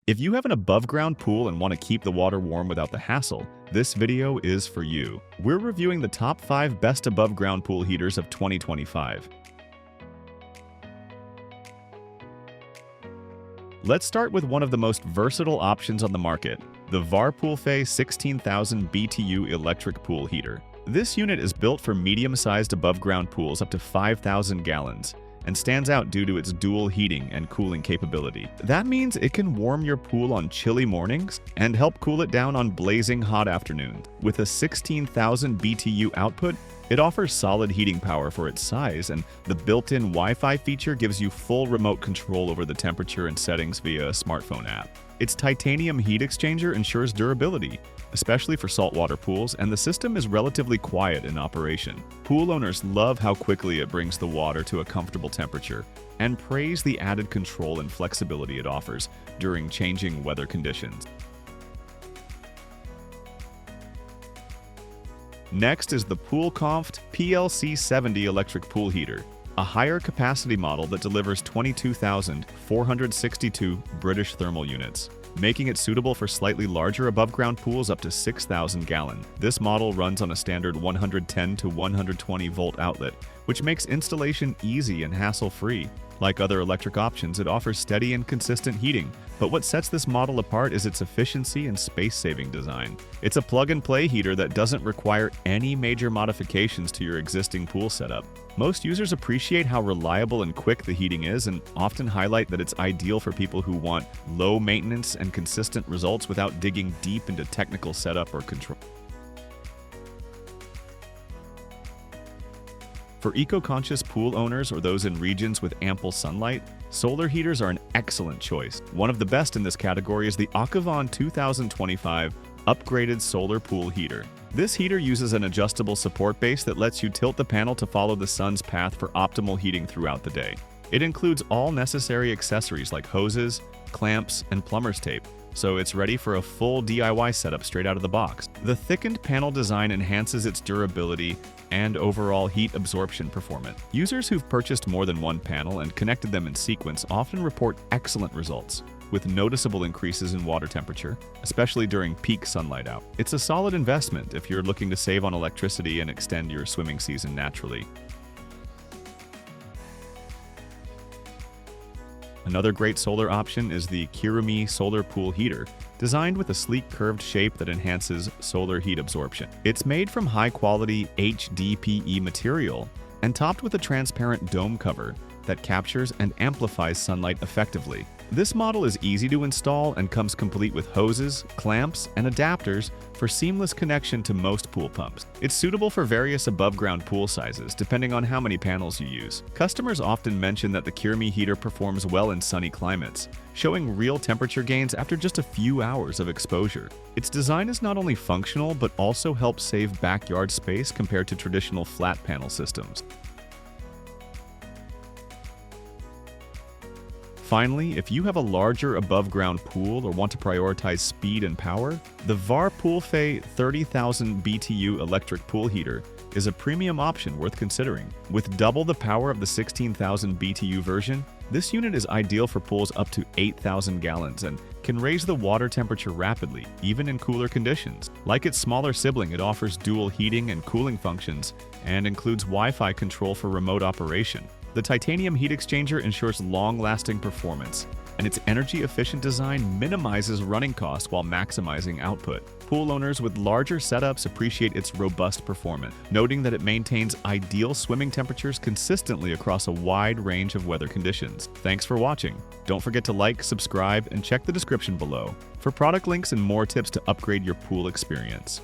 If you have an above-ground pool and want to keep the water warm without the hassle, this video is for you. We're reviewing the top 5 best above-ground pool heaters of 2025. Let's start with one of the most versatile options on the market, the Varpoolfaye 16,000 BTU electric pool heater. This unit is built for medium-sized above-ground pools up to 5,000 gallons and stands out due to its dual heating and cooling capability. That means it can warm your pool on chilly mornings and help cool it down on blazing hot afternoons. With a 16,000 BTU output, it offers solid heating power for its size, and the built-in Wi-Fi feature gives you full remote control over the temperature and settings via a smartphone app. Its titanium heat exchanger ensures durability, especially for saltwater pools, and the system is relatively quiet in operation. Pool owners love how quickly it brings the water to a comfortable temperature and praise the added control and flexibility it offers during changing weather conditions. Next is the POOLCOMFT PLC70 electric pool heater, a higher capacity model that delivers 22,462 British thermal units, making it suitable for slightly larger above-ground pools up to 6,000 gallon. This model runs on a standard 110 to 120 volt outlet, which makes installation easy and hassle-free. Like other electric options, it offers steady and consistent heating, but what sets this model apart is its efficiency and space-saving design. It's a plug-and-play heater that doesn't require any major modifications to your existing pool setup. Most users appreciate how reliable and quick the heating is and often highlight that it's ideal for people who want low maintenance and consistent results without digging deep into technical setup or control. For eco-conscious pool owners or those in regions with ample sunlight, solar heaters are an excellent choice. One of the best in this category is the Aukivon 2025 upgraded solar pool heater. This heater uses an adjustable support base that lets you tilt the panel to follow the sun's path for optimal heating throughout the day. It includes all necessary accessories like hoses, clamps, and plumber's tape, so it's ready for a full DIY setup straight out of the box. The thickened panel design enhances its durability and overall heat absorption performance. Users who've purchased more than one panel and connected them in sequence often report excellent results, with noticeable increases in water temperature, especially during peak sunlight out. It's a solid investment if you're looking to save on electricity and extend your swimming season naturally. Another great solar option is the Kirumie solar pool heater, designed with a sleek curved shape that enhances solar heat absorption. It's made from high-quality HDPE material and topped with a transparent dome cover that captures and amplifies sunlight effectively. This model is easy to install and comes complete with hoses, clamps, and adapters for seamless connection to most pool pumps. It's suitable for various above-ground pool sizes, depending on how many panels you use. Customers often mention that the Kirumie heater performs well in sunny climates, showing real temperature gains after just a few hours of exposure. Its design is not only functional, but also helps save backyard space compared to traditional flat panel systems. Finally, if you have a larger above-ground pool or want to prioritize speed and power, the Varpoolfaye 30,000 BTU electric pool heater is a premium option worth considering. With double the power of the 16,000 BTU version, this unit is ideal for pools up to 8,000 gallons and can raise the water temperature rapidly, even in cooler conditions. Like its smaller sibling, it offers dual heating and cooling functions and includes Wi-Fi control for remote operation. The titanium heat exchanger ensures long-lasting performance, and its energy-efficient design minimizes running costs while maximizing output. Pool owners with larger setups appreciate its robust performance, noting that it maintains ideal swimming temperatures consistently across a wide range of weather conditions. Thanks for watching. Don't forget to like, subscribe, and check the description below for product links and more tips to upgrade your pool experience.